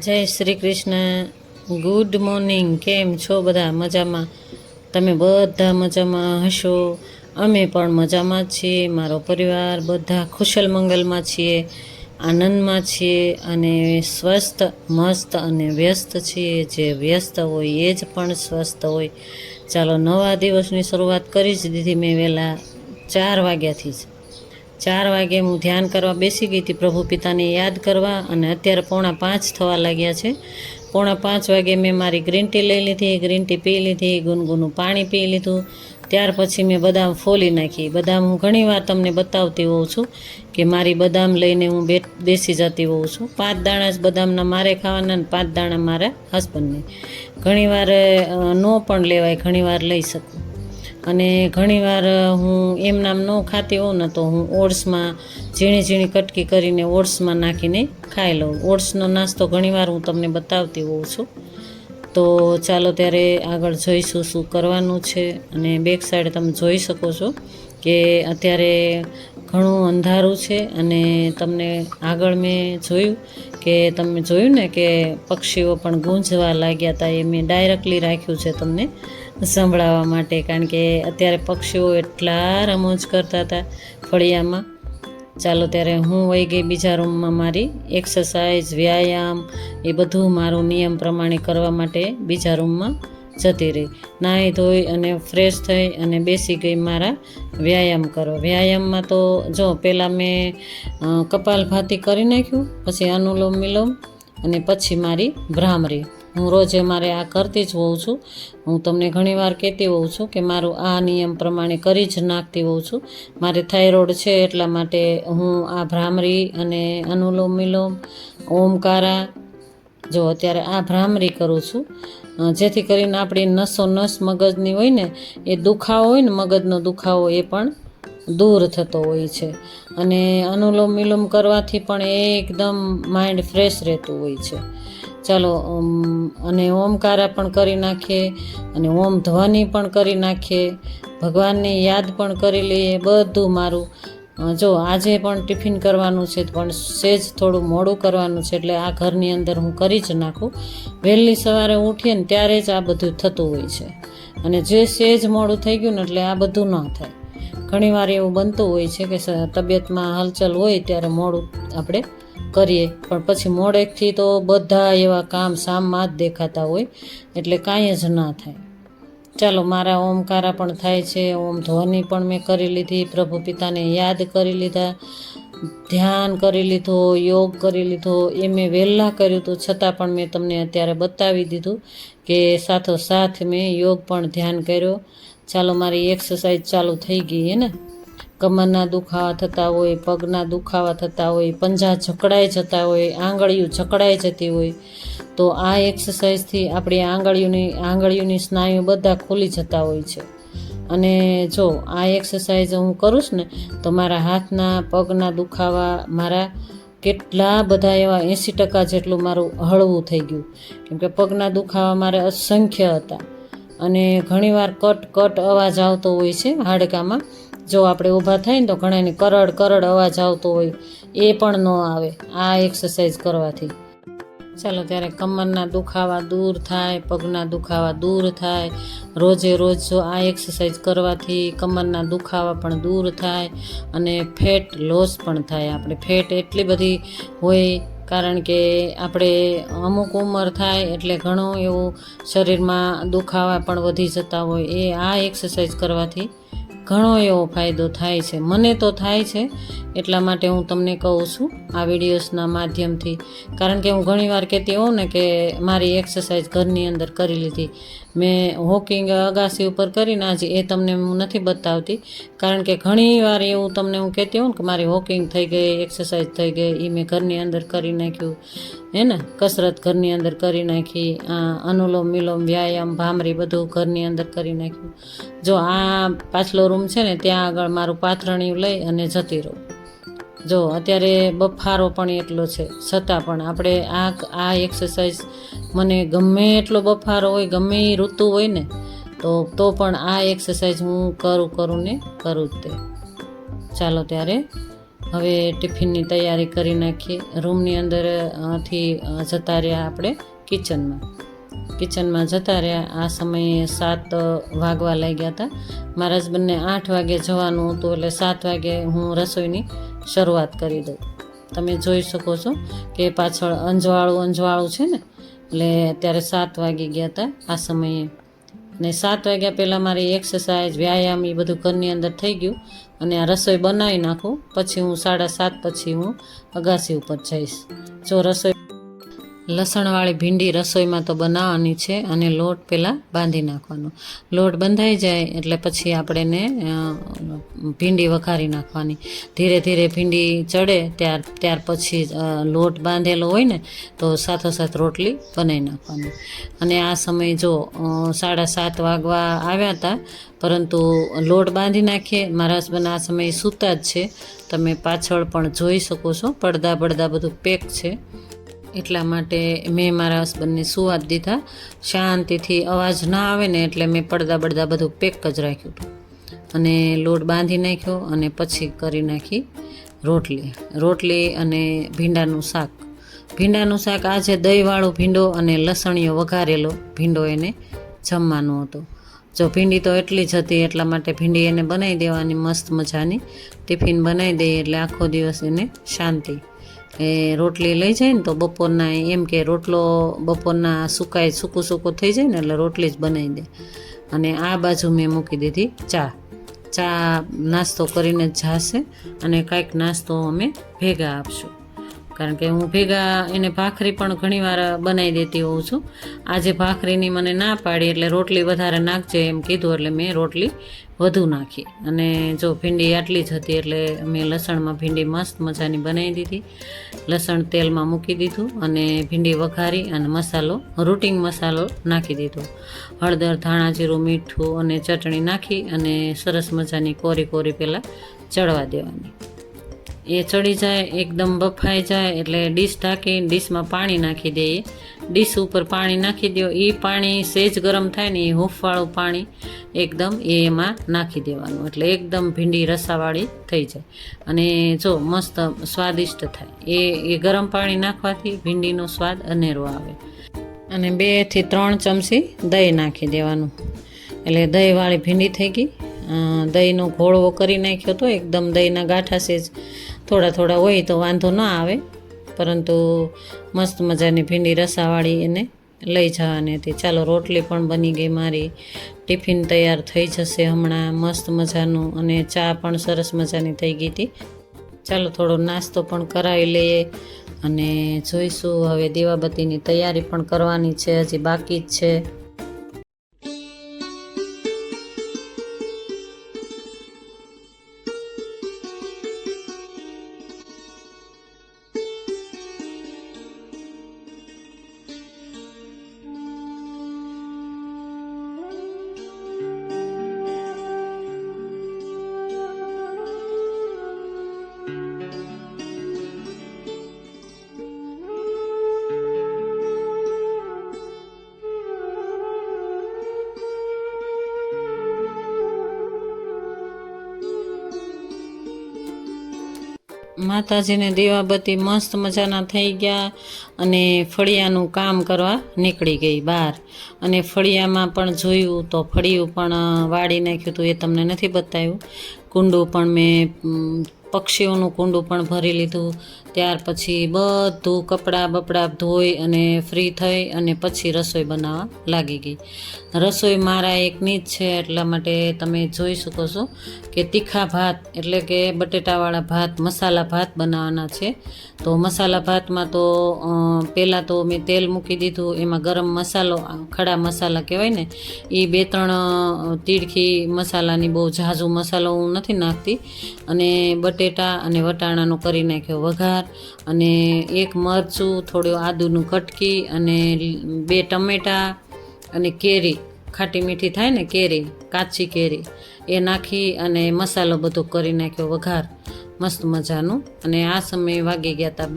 જય Shri Krishna. Good morning. કેમ છો બધા? મજામાં? તમે બધા મજામાં હશો. અમે પણ મજામાં જ છીએ. મારો પરિવાર બધા કુશલ મંગલમાં છીએ, આનંદમાં છીએ અને સ્વસ્થ મસ્ત અને વ્યસ્ત છીએ. જે વ્યસ્ત હોય એ જ પણ સ્વસ્થ હોય. ચાલો, નવા દિવસની શરૂઆત કરી જ દીધી મેં વહેલા 4 વાગ્યાથી જ. 4 વાગે હું ધ્યાન કરવા બેસી ગઈ હતી, પ્રભુ પિતાને યાદ કરવા. અને અત્યારે 4:45 થવા લાગ્યા છે. 4:45 વાગે મેં મારી ગ્રીન ટી લઈ લીધી, ગ્રીન ટી પી લીધી, ગુનગુનું પાણી પી લીધું. ત્યાર પછી મેં બદામ ફોલી નાખી. બદામ હું ઘણીવાર તમને બતાવતી હોઉં છું કે મારી બદામ લઈને હું બેસી જતી હોઉં છું. 5 દાણા જ બદામના મારે ખાવાના અને 5 દાણા મારા હસબન્ડને. ઘણીવાર ન પણ લેવાય, ઘણીવાર લઈ શકું. અને ઘણીવાર હું એમ નામ ન ખાતી હોઉં ને તો હું ઓટ્સમાં ઝીણી ઝીણી કટકી કરીને ઓટ્સમાં નાખીને ખાઈ લઉં. ઓટ્સનો નાસ્તો ઘણીવાર હું તમને બતાવતી હોઉં છું. તો ચાલો ત્યારે આગળ જોઈશું શું કરવાનું છે. અને બેક સાઈડ તમે જોઈ શકો છો કે અત્યારે ઘણું અંધારું છે. અને તમને આગળ મેં જોયું કે તમે જોયું ને કે પક્ષીઓ પણ ગૂંજવા લાગ્યા હતા. એ મેં ડાયરેક્ટલી રાખ્યું છે તમને સંભળાવવા માટે, કારણ કે અત્યારે પક્ષીઓ એટલા રમૂજ કરતા હતા ફળિયામાં. ચાલો ત્યારે હું વહી ગઈ બીજા રૂમમાં. મારી એક્સરસાઇઝ, વ્યાયામ એ બધું મારું નિયમ પ્રમાણે કરવા માટે બીજા રૂમમાં જતી રહી. નાહી ધોઈ અને ફ્રેશ થઈ અને બેસી ગઈ મારા વ્યાયામ કરવા. વ્યાયામમાં તો જો પહેલાં મેં કપાલભાતિ કરી નાખ્યું, પછી અનુલોમ વિલોમ અને પછી મારી ભ્રામરી. હું રોજે મારે આ કરતી જ હોઉં છું. હું તમને ઘણીવાર કહેતી હોઉં છું કે મારું આ નિયમ પ્રમાણે કરી જ નાખતી હોઉં છું. મારે થાઇરોઇડ છે એટલા માટે હું આ ભ્રામરી અને અનુલોમ વિલોમ, ઓમકારા, જો અત્યારે આ ભ્રામરી કરું છું, જેથી કરીને આપણી નસ મગજની હોય ને એ દુખાવો હોય ને, મગજનો દુખાવો એ પણ દૂર થતો હોય છે. અને અનુલોમ વિલોમ કરવાથી પણ એકદમ માઇન્ડ ફ્રેશ રહેતું હોય છે. ચાલો, અને ઓમકારા પણ કરી નાખીએ અને ઓમ ધ્વનિ પણ કરી નાખીએ, ભગવાનની યાદ પણ કરી લઈએ. બધું મારું જો આજે પણ ટિફિન કરવાનું છે પણ સેજ થોડું મોડું કરવાનું છે, એટલે આ ઘરની અંદર હું કરી જ નાખું. વહેલી સવારે ઉઠીએ ને ત્યારે જ આ બધું થતું હોય છે. અને જે સેજ મોડું થઈ ગયું ને એટલે આ બધું ન થાય. ઘણીવાર એવું બનતું હોય છે કે તબિયતમાં હલચલ હોય ત્યારે મોડું આપણે કરીએ, પણ પછી મોડેકથી તો બધા એવા કામ સામમાં જ દેખાતા હોય, એટલે કાંઈ જ ના થાય. ચાલો, મારા ઓમકારા પણ થાય છે, ઓમ ધ્વનિ પણ મેં કરી લીધી, પ્રભુ પિતાને યાદ કરી લીધા, ધ્યાન કરી લીધો, યોગ કરી લીધો. એ મેં વહેલા કર્યું હતું, છતાં પણ મેં તમને અત્યારે બતાવી દીધું કે સાથોસાથ મેં યોગ પણ ધ્યાન કર્યો. ચાલો, મારી એક્સરસાઇઝ ચાલુ થઈ ગઈ હે ને. કમરના દુખાવા થતા હોય, પગના દુખાવા થતા હોય, પંજા જકડાઈ જતા હોય, આંગળીઓ જકડાઈ જતી હોય, તો આ એક્સરસાઇઝથી આપણી આંગળીઓની સ્નાયુ બધા ખુલી જતા હોય છે. અને જો આ એક્સરસાઇઝ હું કરું છું ને તો મારા હાથના પગના દુખાવા મારા કેટલા બધા એવા 80% જેટલું મારું હળવું થઈ ગયું. કેમકે પગના દુખાવા મારે અસંખ્ય હતા. અને ઘણીવાર કટ અવાજ આવતો હોય છે હાડકામાં. જો આપણે ઊભા થાય ને તો ઘણાને કરડ અવાજ આવતો હોય, એ પણ ન આવે આ એક્સરસાઇઝ કરવાથી. ચાલો ત્યારે કમરના દુખાવા દૂર થાય, પગના દુખાવા દૂર થાય. રોજે રોજ જો આ એક્સરસાઇઝ કરવાથી કમરના દુખાવા પણ દૂર થાય અને ફેટ લોસ પણ થાય. આપણે ફેટ એટલી બધી હોય કારણ કે આપણે અમુક ઉંમર થાય એટલે ઘણું એવું શરીરમાં દુખાવા પણ વધી જતા હોય. એ આ એક્સરસાઇઝ કરવાથી ઘણો એવો ફાયદો થાય છે. મને તો થાય છે, એટલા માટે હું તમને કહું છું આ વિડીયોઝના માધ્યમથી. કારણ કે હું ઘણીવાર કહેતી હોઉં ને કે મારી એક્સરસાઇઝ ઘરની અંદર કરી લીધી. મેં વોકિંગ અગાસી ઉપર કરીને આજે એ તમને હું નથી બતાવતી, કારણ કે ઘણીવાર એવું તમને હું કહેતી હોઉં ને કે મારી વોકિંગ થઈ ગઈ, એક્સરસાઇઝ થઈ ગઈ, એ મેં ઘરની અંદર કરી નાખ્યું હે ને. કસરત ઘરની અંદર કરી નાખી, અનુલોમ વિલોમ, વ્યાયામ, ભામરી બધું ઘરની અંદર કરી નાખ્યું. જો આ પાછલો રૂમ છે ને ત્યાં આગળ મારું પાથરણિયું લઈ અને જતી રહું. જો અત્યારે બફારો પણ એટલો છે, છતાં પણ આપણે આ એક્સરસાઇઝ મને ગમે એટલો બફારો હોય, ગમે એ ઋતુ હોય ને તો પણ આ એક્સરસાઇઝ હું કરું જ તે. ચાલો ત્યારે હવે ટિફિનની તૈયારી કરી નાખીએ. રૂમની અંદર થી જતા રહ્યા આપણે કિચનમાં જતા રહ્યા. આ સમયે 7 વાગવા લાગ્યા હતા. મારા હસબન્ડને 8 વાગે જવાનું હતું, એટલે 7 વાગે હું રસોઈની શરૂઆત કરી દઉં. તમે જોઈ શકો છો કે પાછળ અંજવાળું છે ને, એટલે અત્યારે 7 વાગી ગયા હતા આ સમયે. ને 7 વાગ્યા પહેલાં મારી એક્સરસાઇઝ, વ્યાયામ એ બધું ઘરની અંદર થઈ ગયું. અને આ રસોઈ બનાવી નાખું, પછી હું 7:30 પછી હું અગાસી ઉપર જઈશ. જો રસોઈ લસણવાળી ભીંડી રસોઈમાં તો બનાવવાની છે, અને લોટ પહેલાં બાંધી નાખવાનો. લોટ બંધાઈ જાય એટલે પછી આપણે ભીંડી વઘારી નાખવાની. ધીરે ધીરે ભીંડી ચડે ત્યાર પછી લોટ બાંધેલો હોય ને તો સાથોસાથ રોટલી બનાવી નાખવાની. અને આ સમયે જો 7:30 વાગવા આવ્યા હતા, પરંતુ લોટ બાંધી નાખીએ. મારા હસબન્ડ આ સમયે સૂતા જ છે, તમે પાછળ પણ જોઈ શકો છો. પડદા બધું પેક છે, એટલા માટે મેં મારા હસબન્ડને સુવા જ દીધા. શાંતિથી અવાજ ના આવે ને એટલે મેં પડદા બધું પેક જ રાખ્યું હતું. અને લોટ બાંધી નાખ્યો, અને પછી કરી નાખી રોટલી અને ભીંડાનું શાક. આજે દહીંવાળો ભીંડો અને લસણીયો વઘારેલો ભીંડો એને જમવાનો હતો. જો ભીંડી તો એટલી જ હતી, એટલા માટે ભીંડી એને બનાવી દેવાની મસ્ત મજાની. ટિફિન બનાવી દઈએ એટલે આખો દિવસ એને શાંતિ. એ રોટલી લઈ જાય ને તો બપોરના એમ કે રોટલો બપોરના સૂકું થઈ જાય ને એટલે રોટલી જ બનાવી દે. અને આ બાજુ મેં મૂકી દીધી ચા નાસ્તો કરીને જ જાશે, અને કાંઈક નાસ્તો અમે ભેગા આપશું. કારણ કે હું ભેગા એને ભાખરી પણ ઘણીવાર બનાવી દેતી હોઉં છું. આજે ભાખરીની મને ના પાડી, એટલે રોટલી વધારે નાખજે એમ કીધું, એટલે મેં રોટલી વધુ નાખી. અને જો ભીંડી આટલી જ હતી એટલે મેં લસણમાં ભીંડી મસ્ત મજાની બનાવી દીધી. લસણ તેલમાં મૂકી દીધું, અને ભીંડી વઘારી અને રૂટિંગ મસાલો નાખી દીધો. હળદર, ધાણા જીરું, મીઠું અને ચટણી નાખી અને સરસ મજાની કોરી પહેલાં ચડવા દેવાની. એ ચડી જાય, એકદમ બફાઈ જાય એટલે ડીશ ઢાંકી ડીશમાં પાણી નાખી દઈએ. ડીશ ઉપર પાણી નાખી દો. એ પાણી સહેજ ગરમ થાય ને, એ હૂંફવાળું પાણી એકદમ એમાં નાખી દેવાનું, એટલે એકદમ ભીંડી રસાવાળી થઈ જાય. અને જો મસ્ત સ્વાદિષ્ટ થાય. એ ગરમ પાણી નાખવાથી ભીંડીનો સ્વાદ અનેરો આવે. અને 2 થી 3 ચમચી દહીં નાખી દેવાનું, એટલે દહીંવાળી ભીંડી થઈ ગઈ. દહીંનો ઘોળવો કરી નાખ્યો તો એકદમ દહીંના ગાંઠા સેજ થોડા હોય તો વાંધો ન આવે, પરંતુ મસ્ત મજાની ભીંડી રસાવાળી એને લઈ જવાની હતી. ચાલો, રોટલી પણ બની ગઈ મારી. ટિફિન તૈયાર થઈ જશે હમણાં મસ્ત મજાનું, અને ચા પણ સરસ મજાની થઈ ગઈ હતી. ચાલો, થોડો નાસ્તો પણ કરાવી લઈએ, અને જોઈશું. હવે દીવાબત્તીની તૈયારી પણ કરવાની છે, હજી બાકી જ છે. માતાજીને દીવાબત્તી મસ્ત મજાના થઈ ગયા, અને ફળિયાનું કામ કરવા નીકળી ગઈ બહાર. અને ફળિયામાં પણ જોયું તો ફળિયું પણ વાળી નાખ્યું હતું, એ તમને નથી બતાવ્યું. કુંડું પણ મેં પક્ષીઓનું કુંડું પણ ભરી લીધું. ત્યાર પછી બધું કપડાં ધોઈ અને ફ્રી થઈ અને પછી રસોઈ બનાવવા લાગી ગઈ. રસોઈ મારા એકની જ છે, એટલા માટે તમે જોઈ શકો છો કે તીખા ભાત એટલે કે બટેટાવાળા ભાત, મસાલા ભાત બનાવવાના છે. તો મસાલા ભાતમાં તો પહેલાં તો મેં તેલ મૂકી દીધું, એમાં ગરમ મસાલો, ખડા મસાલા કહેવાય ને, એ 2-3 તીડખી મસાલાની, બહુ ઝાઝુ મસાલો હું નથી નાખતી. અને બટેટા અને વટાણાનો કરી નાખ્યો વઘાર, અને 1 મરચું, થોડું આદુનું કટકી, અને 2 ટમેટાં, અને કેરી, ખાટી મીઠી થાય ને કેરી, કાચી કેરી, એ નાખી અને મસાલો બધો કરી નાખ્યો વઘાર મસ્ત મજાનું. અને આ સમયે વાગી ગયા હતા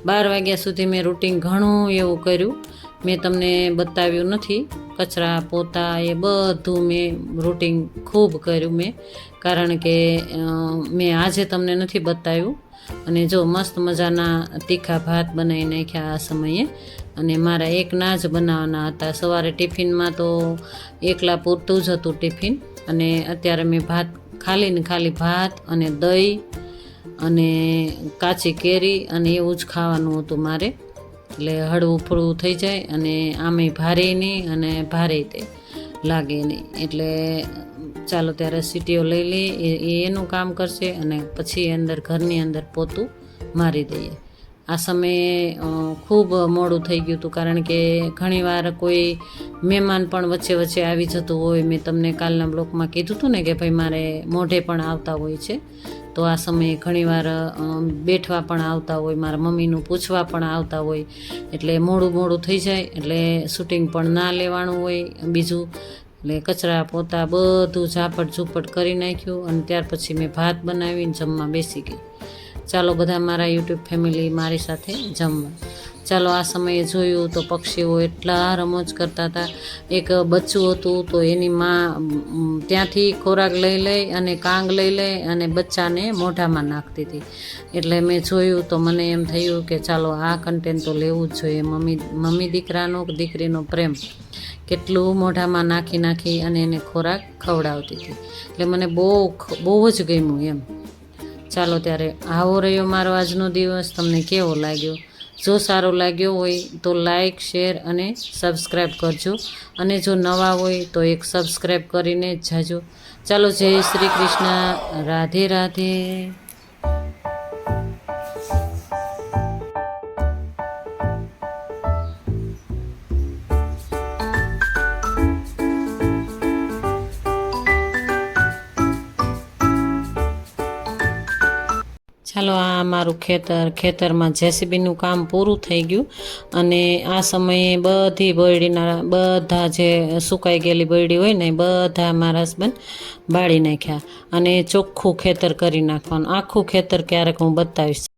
12 વાગ્યા સુધી મેં રૂટિન ઘણું એવું કર્યું. મેં તમને બતાવ્યું નથી. કચરા પોતા એ બધું મેં રૂટિન ખૂબ કર્યું મેં, કારણ કે મેં આજે તમને નથી બતાવ્યું. અને જો મસ્ત મજાના તીખા ભાત બનાવી નાખ્યા આ સમયે. અને મારા એકના જ બનાવવાના હતા. સવારે ટિફિનમાં તો એકલા પૂરતું જ હતું ટિફિન. અને અત્યારે મેં ખાલી ભાત અને દહીં અને કાચી કેરી અને એવું જ ખાવાનું હતું મારે. એટલે હળવું ફૂળવું થઈ જાય અને આમેય ભારે નહીં અને ભારે તે લાગે નહીં. એટલે ચાલો ત્યારે સીટીઓ લઈ લઈએ, એ એનું કામ કરશે અને પછી ઘરની અંદર પોતું મારી દઈએ. આ સમયે ખૂબ મોડું થઈ ગયું હતું, કારણ કે ઘણીવાર કોઈ મહેમાન પણ વચ્ચે વચ્ચે આવી જતું હોય. મેં તમને કાલના બ્લોગમાં કીધું હતું ને કે ભાઈ મારે મોઢે પણ આવતા હોય છે. તો આ સમયે ઘણીવાર બેઠવા પણ આવતા હોય, મારા મમ્મીનું પૂછવા પણ આવતા હોય. એટલે મોડું થઈ જાય, એટલે શૂટિંગ પણ ના લેવાનું હોય બીજું. એટલે કચરા પોતા બધું ઝાપટ કરી નાખ્યું અને ત્યાર પછી મેં ભાત બનાવીને જમવા બેસી ગઈ. ચાલો બધા મારા યુટ્યુબ ફેમિલી મારી સાથે જમવા. ચાલો આ સમયે જોયું તો પક્ષીઓ એટલા રમોજ કરતા હતા. એક બચ્ચું હતું તો એની માં ત્યાંથી ખોરાક લઈ અને કાંગ લઈ અને બચ્ચાને મોઢામાં નાખતી હતી. એટલે મેં જોયું તો મને એમ થયું કે ચાલો આ કન્ટેન્ટ તો લેવું જ જોઈએ. મમ્મી દીકરીનો પ્રેમ કેટલું મોઢામાં નાખી અને એને ખોરાક ખવડાવતી હતી. એટલે મને બહુ જ ગમ્યું એમ. ચાલો ત્યારે આવો રહ્યો મારો આજનો દિવસ. તમને કેવો લાગ્યો? જો સારો લાગ્યો હોય તો લાઈક, શેર અને સબસ્ક્રાઈબ કરજો. અને જો નવા હોય તો એક સબસ્ક્રાઈબ કરીને જ જાજો. ચાલો, જય શ્રી કૃષ્ણ. રાધે રાધે. ચાલો, આ મારું ખેતરમાં જેસીબીનું કામ પૂરું થઈ ગયું. અને આ સમયે બધી બધા જે સુકાઈ ગયેલી બરડી હોય ને બધા મારા હસબન્ડ બાળી નાખ્યા અને ચોખ્ખું ખેતર કરી નાખવાનું. આખું ખેતર ક્યારેક હું બતાવીશ.